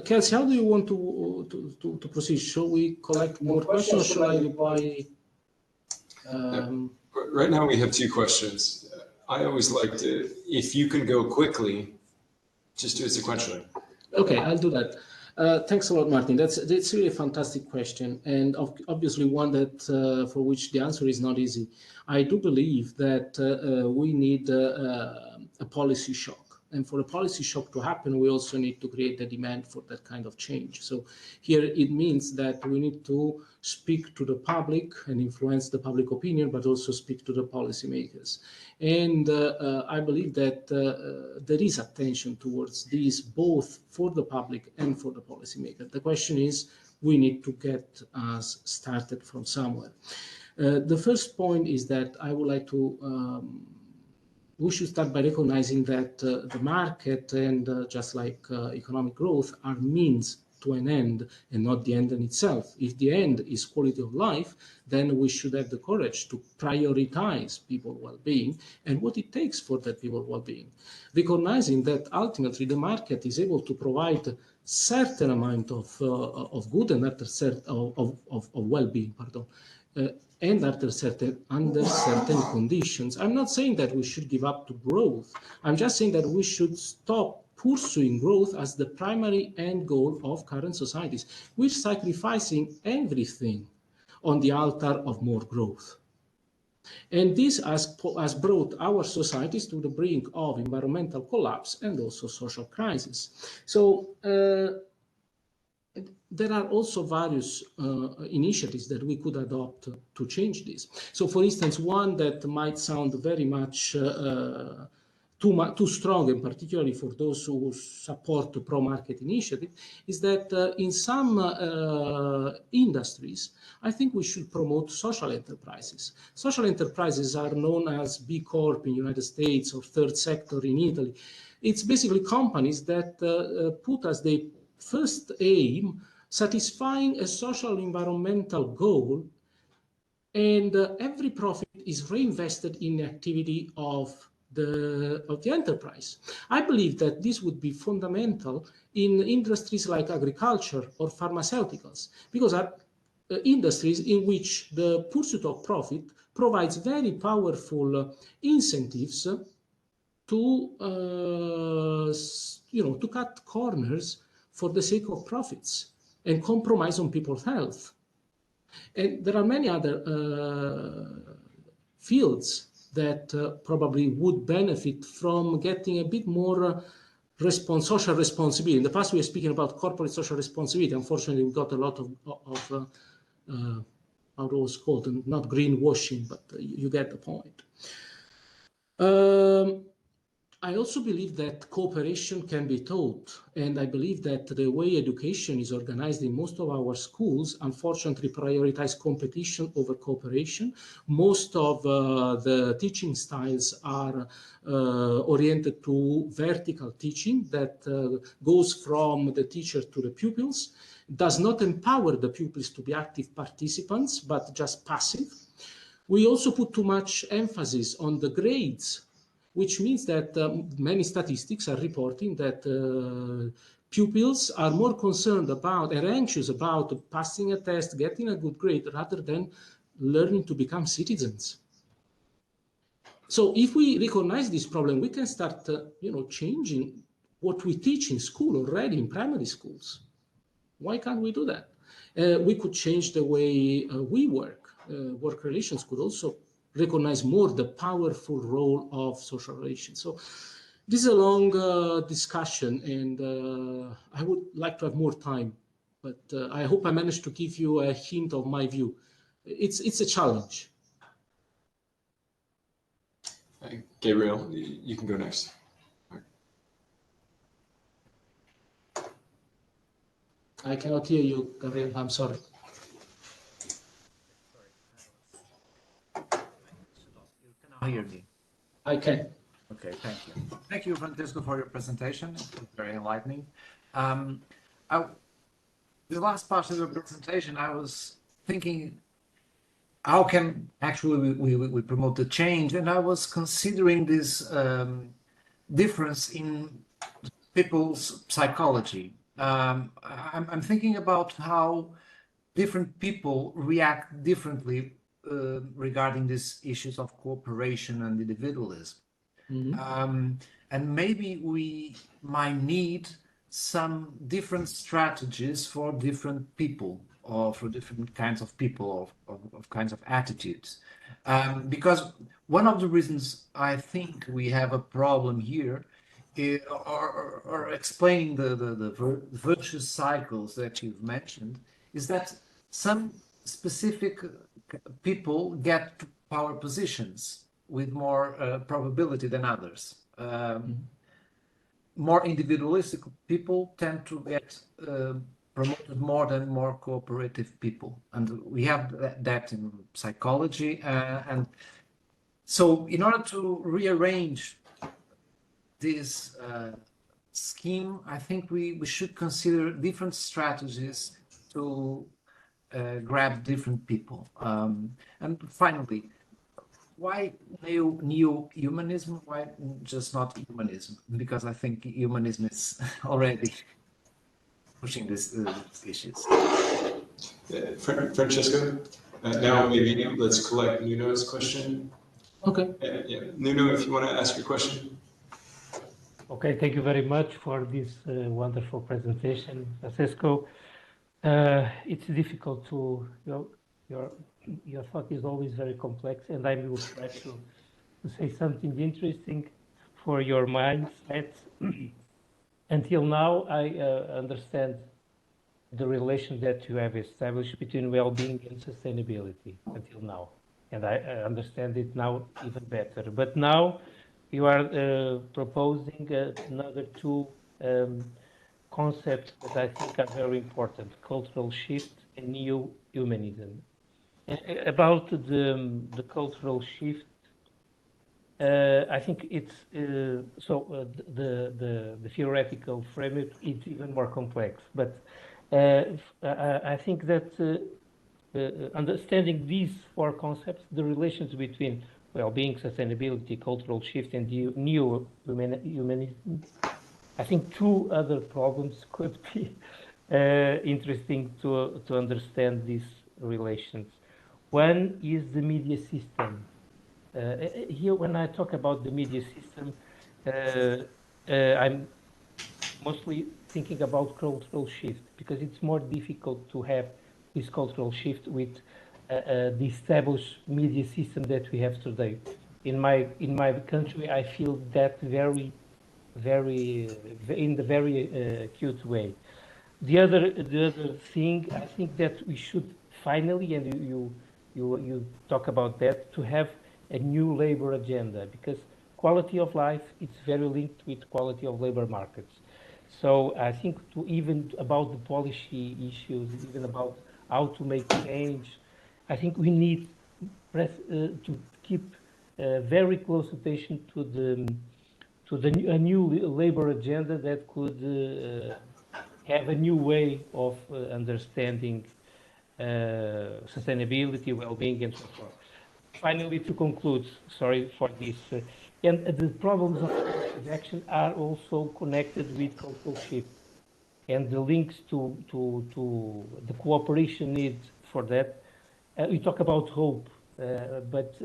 Kelsey, how do you want to proceed? Shall we collect more questions, or shall I reply? Right now we have two questions. I always like to, if you can go quickly, just do it sequentially. Okay, I'll do that. Thanks a lot, Martin. That's really a fantastic question, and obviously one that for which the answer is not easy. I do believe that we need a policy shock. And for a policy shock to happen, we also need to create the demand for that kind of change. So here it means that we need to speak to the public and influence the public opinion, but also speak to the policymakers. And I believe that there is attention towards this, both for the public and for the policymaker. The question is, we need to get us started from somewhere. The first point is that I would like to we should start by recognizing that the market and just like economic growth are means to an end and not the end in itself. If the end is quality of life, then we should have the courage to prioritize people's well-being and what it takes for that people's well-being, recognizing that ultimately the market is able to provide certain amount of good and of well-being, and under certain conditions. I'm not saying that we should give up to growth. I'm just saying that we should stop pursuing growth as the primary end goal of current societies. We're sacrificing everything on the altar of more growth. And this has brought our societies to the brink of environmental collapse and also social crisis. So there are also various initiatives that we could adopt to change this. So for instance, one that might sound very much too strong, and particularly for those who support the pro-market initiative, is that in some industries, I think we should promote social enterprises. Social enterprises are known as B Corp in the United States or third sector in Italy. It's basically companies that put as their first aim satisfying a social environmental goal, and every profit is reinvested in the activity of the enterprise. I believe that this would be fundamental in industries like agriculture or pharmaceuticals, because are industries in which the pursuit of profit provides very powerful incentives to to cut corners for the sake of profits and compromise on people's health. And there are many other fields that probably would benefit from getting a bit more social responsibility. In the past, we were speaking about corporate social responsibility. Unfortunately, we got a lot of how it was called, not greenwashing, but you get the point. I also believe that cooperation can be taught, and I believe that the way education is organized in most of our schools, unfortunately, prioritize competition over cooperation. Most of the teaching styles are oriented to vertical teaching that goes from the teacher to the pupils, does not empower the pupils to be active participants, but just passive. We also put too much emphasis on the grades, which means that many statistics are reporting that pupils are more concerned about and anxious about passing a test, getting a good grade, rather than learning to become citizens. So if we recognize this problem, we can start changing what we teach in school already in primary schools. Why can't we do that? We could change the way we work. Work relations could also recognize more the powerful role of social relations. So this is a long discussion, and I would like to have more time, but I hope I managed to give you a hint of my view. It's a challenge. Gabriel, you can go next. I cannot hear you, Gabriel. I'm sorry. Hear me? I can. Okay, thank you. Thank you, Francesco, for your presentation. It was very enlightening. The last part of the presentation, I was thinking, how can actually we promote the change? And I was considering this difference in people's psychology. I'm thinking about how different people react differently regarding these issues of cooperation and individualism. Mm-hmm. And maybe we might need some different strategies for different people, or for different kinds of people, of kinds of attitudes. Because one of the reasons I think we have a problem here or explaining the virtuous cycles that you've mentioned is that some specific people get to power positions with more probability than others. More individualistic people tend to get promoted more than more cooperative people, and we have that in psychology. And so, in order to rearrange this scheme, I think we should consider different strategies to grab different people. And finally, why neo-humanism? Why just not humanism? Because I think humanism is already pushing these issues. Francesco, now maybe let's collect Nuno's question. Okay. Yeah. Nuno, if you want to ask your question. Okay, thank you very much for this wonderful presentation, Francesco. It's difficult to, your thought is always very complex, and I will try to say something interesting for your mindset. Until now, I understand the relation that you have established between well-being and sustainability until now. And I understand it now even better. But now you are proposing another two concepts that I think are very important: cultural shift and neo-humanism. About the cultural shift, I think it's the theoretical framework is even more complex. But I think that understanding these four concepts, the relations between well-being, sustainability, cultural shift, and neo-humanism, I think two other problems could be interesting to understand these relations. One is the media system. Here, when I talk about the media system, I'm mostly thinking about cultural shift, because it's more difficult to have this cultural shift with the established media system that we have today. In my country, I feel that very in the very acute way. The other thing, I think that we should finally, and you talk about that, to have a new labor agenda, because quality of life is very linked with quality of labor markets. So I think even about the policy issues, even about how to make change, I think we need to keep very close attention to a new labor agenda that could have a new way of understanding sustainability, well-being, and so forth. Finally, to conclude, sorry for this, and the problems of action are also connected with cultural shift, and the links to the cooperation needs for that. We talk about hope, but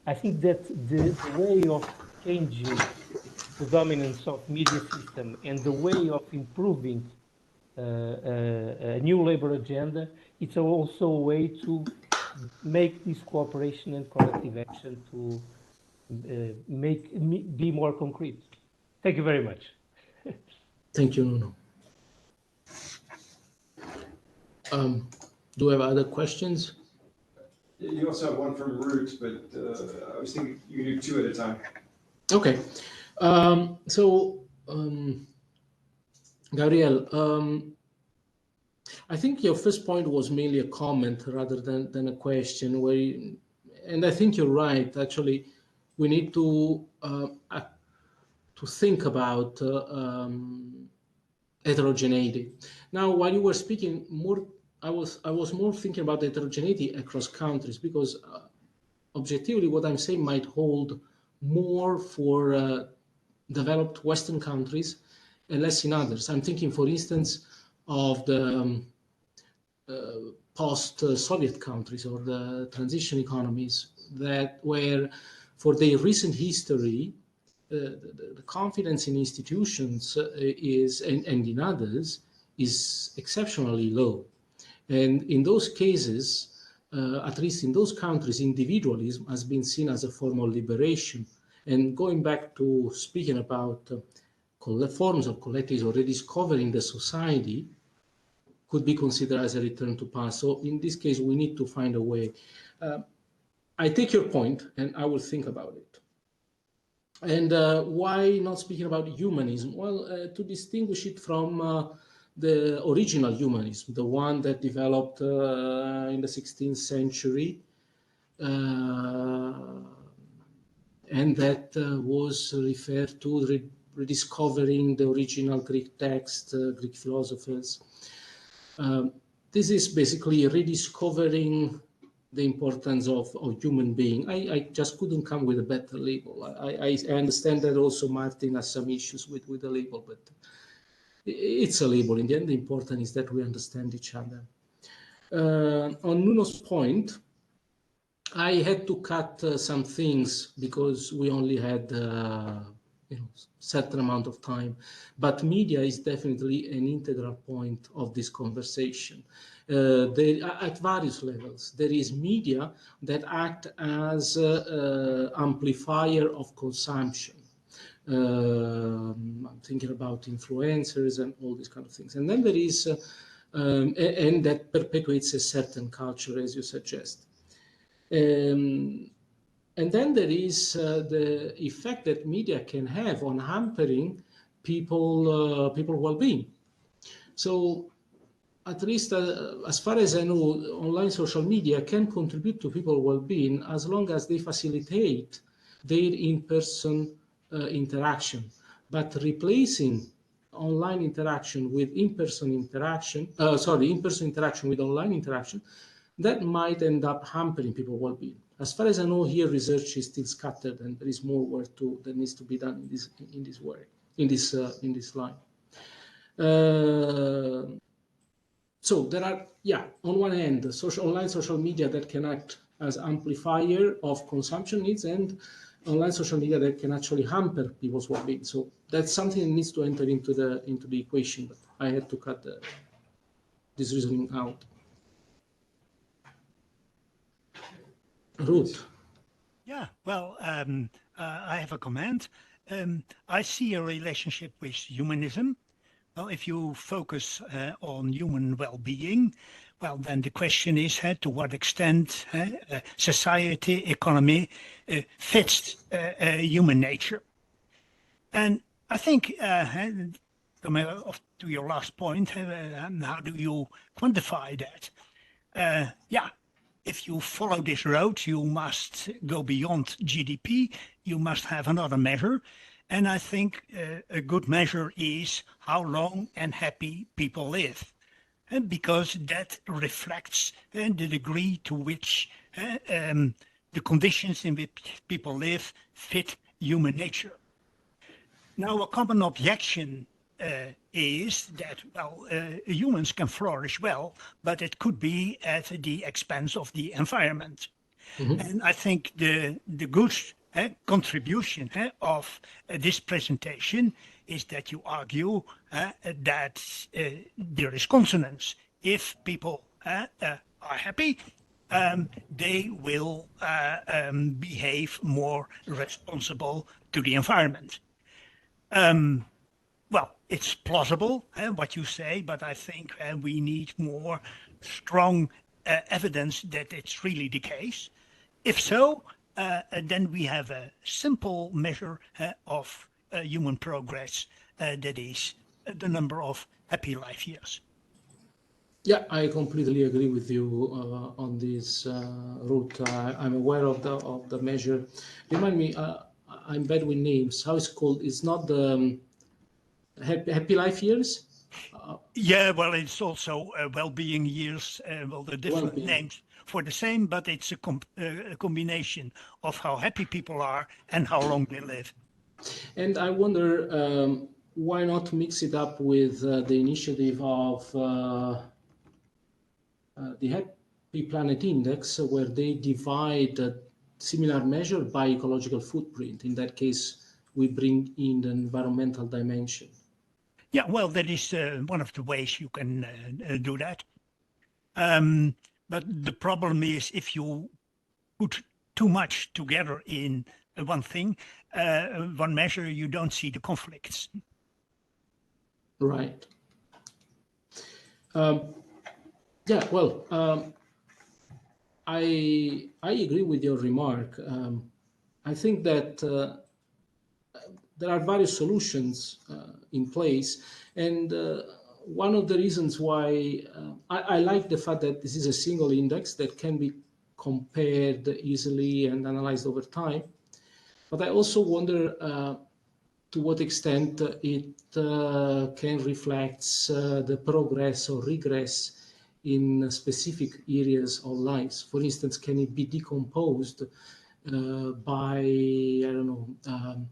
I think that the way of changing the dominance of media system and the way of improving a new labor agenda, it's also a way to make this cooperation and collective action to be more concrete. Thank you very much. Thank you, Nuno. Do we have other questions? You also have one from Root, but I was thinking you do two at a time. Okay. Gabriel, I think your first point was mainly a comment rather than a question, and I think you're right. Actually, we need to think about heterogeneity. Now, while you were speaking, I was more thinking about heterogeneity across countries, because objectively, what I'm saying might hold more for developed Western countries and less in others. I'm thinking, for instance, of the post-Soviet countries or the transition economies where, for their recent history, the confidence in institutions and in others is exceptionally low. And in those cases, at least in those countries, individualism has been seen as a form of liberation. And going back to speaking about forms of collectivism or rediscovering the society could be considered as a return to past. So in this case, we need to find a way. I take your point, and I will think about it. And why not speaking about humanism? Well, to distinguish it from the original humanism, the one that developed in the 16th century, and that was referred to rediscovering the original Greek text, Greek philosophers. This is basically rediscovering the importance of human being. I just couldn't come with a better label. I understand that also Martin has some issues with the label, but it's a label. In the end, the important is that we understand each other. On Nuno's point, I had to cut some things because we only had certain amount of time, but media is definitely an integral point of this conversation. At various levels, there is media that act as amplifier of consumption. I'm thinking about influencers and all these kind of things. And then there is, and that perpetuates a certain culture, as you suggest. And then there is the effect that media can have on hampering people well-being. So at least as far as I know, online social media can contribute to people well-being as long as they facilitate their in-person interaction. But replacing online interaction with in-person interaction, in-person interaction with online interaction, that might end up hampering people well-being. As far as I know, here research is still scattered, and there is more work that needs to be done in this line. So there are, on one hand, online social media that can act as amplifier of consumption needs, and online social media that can actually hamper people's well-being. So that's something that needs to enter into the equation. But I had to cut this reasoning out. Ruth. Yeah, well, I have a comment. I see a relationship with humanism. Well, if you focus on human well-being, well, then the question is to what extent society, economy fits human nature. And I think, coming to your last point, how do you quantify that? If you follow this road, you must go beyond GDP. You must have another measure. And I think a good measure is how long and happy people live. And because that reflects the degree to which the conditions in which people live fit human nature. Now, a common objection is that, well, humans can flourish well, but it could be at the expense of the environment. Mm-hmm. And I think the good contribution of this presentation is that you argue that there is consonance. If people are happy, they will behave more responsible to the environment. Well, it's plausible what you say, but I think we need more strong evidence that it's really the case. If so, then we have a simple measure of human progress, that is the number of happy life years. Yeah, I completely agree with you on this route. I'm aware of the measure. Remind me, I'm bad with names. How it's called? It's not the happy life years? Yeah, well, it's also well-being years. Well, the different names for the same, but it's a combination of how happy people are and how long they live. And I wonder why not mix it up with the initiative of the Happy Planet Index, where they divide a similar measure by ecological footprint. In that case, we bring in the environmental dimension. Yeah, well, that is one of the ways you can do that. But the problem is if you put too much together in one thing, one measure, you don't see the conflicts. Right. Yeah, well, I agree with your remark. I think that there are various solutions in place, and one of the reasons why I like the fact that this is a single index that can be compared easily and analyzed over time. But I also wonder to what extent it can reflect the progress or regress in specific areas of lives. For instance, can it be decomposed by, I don't know,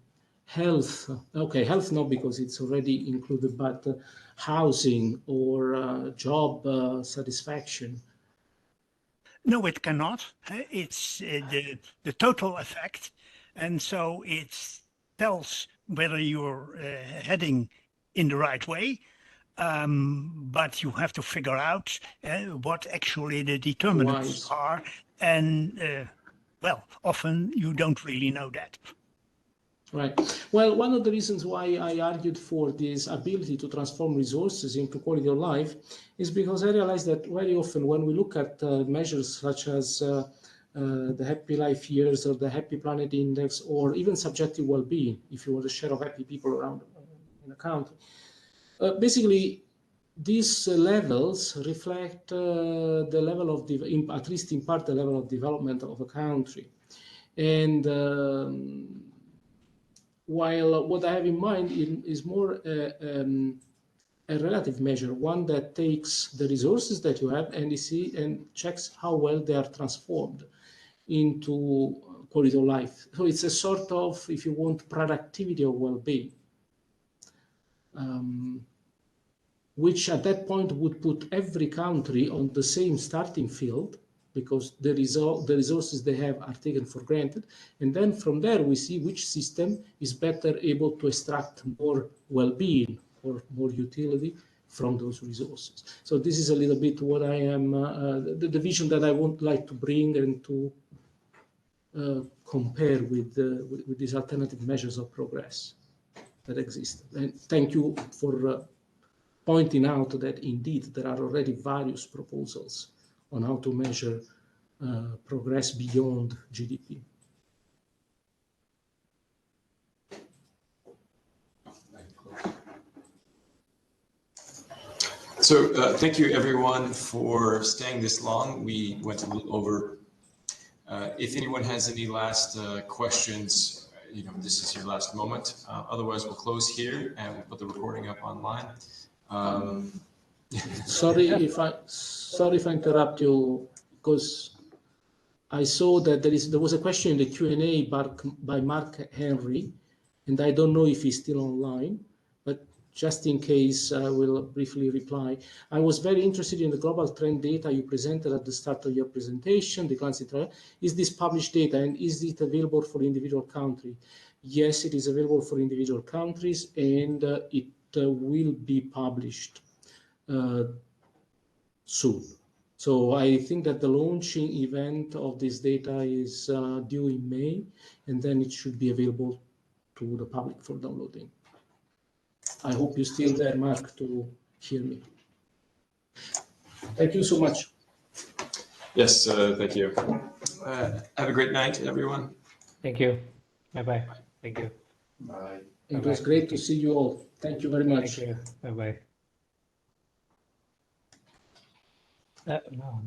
health? Okay, health no, because it's already included, but housing or job satisfaction. No, it cannot. It's the total effect. And so it tells whether you're heading in the right way. But you have to figure out what actually the determinants are. And well, often you don't really know that. Right. Well, one of the reasons why I argued for this ability to transform resources into quality of life is because I realized that very often when we look at measures such as the Happy Life Years or the Happy Planet Index, or even subjective well-being, if you want a share of happy people around in a country, basically these levels reflect the level of, at least in part, the level of development of a country. And while what I have in mind is more a relative measure, one that takes the resources that you have and checks how well they are transformed into quality of life. So it's a sort of, if you want, productivity of well-being, which at that point would put every country on the same starting field, because the resources they have are taken for granted. And then from there, we see which system is better able to extract more well-being or more utility from those resources. So this is a little bit what I am, the vision that I would like to bring and to compare with these alternative measures of progress that exist. And thank you for pointing out that indeed there are already various proposals on how to measure progress beyond GDP. So thank you everyone for staying this long. We went a little over. If anyone has any last questions, this is your last moment. Otherwise, we'll close here and we'll put the recording up online. Sorry if I interrupt you, because I saw that there was a question in the Q&A by Mark Henry, and I don't know if he's still online, but just in case, I will briefly reply. I was very interested in the global trend data you presented at the start of your presentation. Is this published data, and is it available for individual country? Yes, it is available for individual countries, and it will be published soon. So I think that the launching event of this data is due in May, and then it should be available to the public for downloading. I hope you're still there, Mark, to hear me. Thank you so much. Yes, thank you. Have a great night, everyone. Thank you. Bye-bye. Thank you. Bye. It was great to see you all. Thank you very much. Thank you. Bye-bye. No.